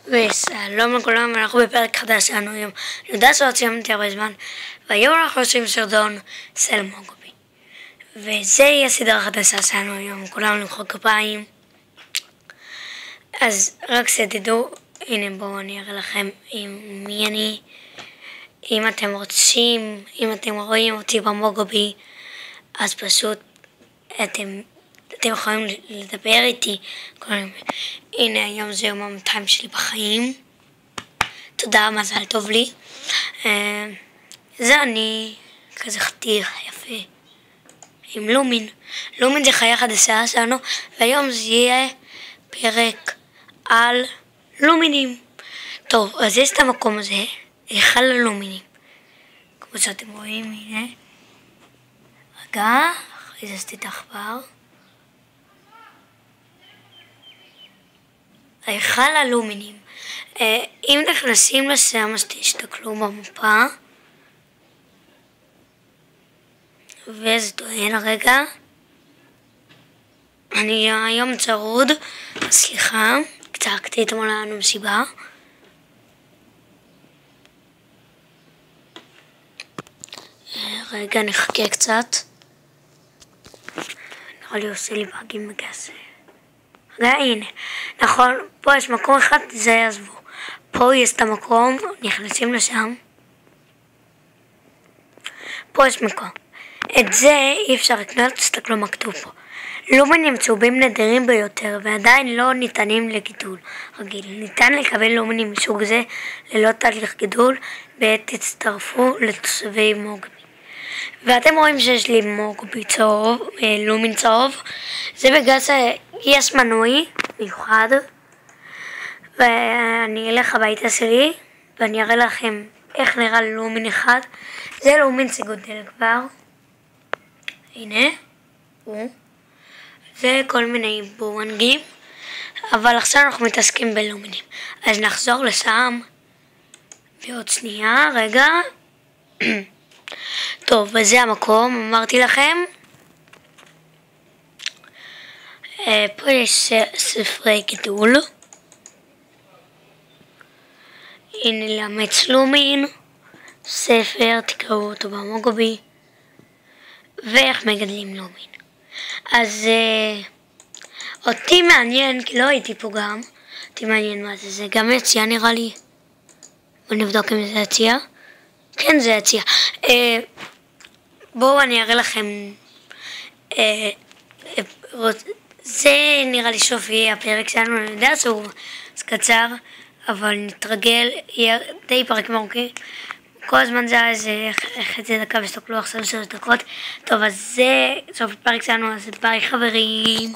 ושלום לכולם, אנחנו בפרק חדש שלנו היום. אני יודע שלא ציימתי הרבה זמן, והיום אנחנו עושים סרטון סל מוגובי. וזה יהיה סדרה חדשה שלנו היום, כולם למחוא כפיים. אז רק שתדעו, הנה בואו אני אראה לכם מי אני. אם אתם רוצים, אם אתם רואים אותי במוגובי, אז פשוט אתם יכולים לדבר איתי. הנה היום זה יום ה-200 שלי בחיים. תודה, מזל טוב לי. זה אני כזה חתיך יפה עם לומין. לומין זה חיה חדשה שלנו, והיום זה יהיה פרק על לומינים. טוב, אז יש את המקום הזה, היכל הלומינים, כמו שאתם רואים. הנה רגע, הכריזתי את העכבר. היכל הלומינים. אם נכנסים לשם אז תסתכלו במפה, וזה טוען הרגע. אני היום צרוד, סליחה, צעקתי אתמול לנו מסיבה. רגע נחכה קצת, נראה לי עושה לי באגים בגס. הנה, נכון, פה יש מקום אחד, זה יעזבו. פה יש את המקום, נכנסים לשם. פה יש מקום. את זה אי אפשר לקנות, תסתכלו מה כתוב פה. לומינים צהובים נדירים ביותר, ועדיין לא ניתנים לגידול רגיל. ניתן לקבל לומינים מסוג זה ללא תהליך גידול, בעת תצטרפו לתושבי מוגובי. ואתם רואים שיש לי מוגובי צהוב, לומין צהוב. זה בגלל שיש מנוי מיוחד, ואני אלך הביתה שלי ואני אראה לכם איך נראה לומין אחד. זה לומין שגודל כבר, הנה הוא. זה כל מיני בורנגים, אבל עכשיו אנחנו מתעסקים בלומינים, אז נחזור לשם בעוד שנייה. רגע. טוב, וזה המקום, אמרתי לכם. פה יש ספרי גידול. הנה לאמץ לומין, ספר, תקראו אותו במוגובי, ואיך מגדלים לומין. אז אותי מעניין, כי לא הייתי פה גם, אותי מעניין מה זה. זה גם יציאה נראה לי. בואו נבדוק אם זה יציאה. כן, זה יציאה. בואו אני אראה לכם. זה נראה לי סוף יהיה הפרק שלנו. אני יודע שהוא קצר, אבל נתרגל, יהיה די פרק מרוקי. כל הזמן זה היה איזה חצי דקה, וסתכלו עכשיו 3 דקות. טוב, אז זה סוף הפרק שלנו, אז ביי חברים.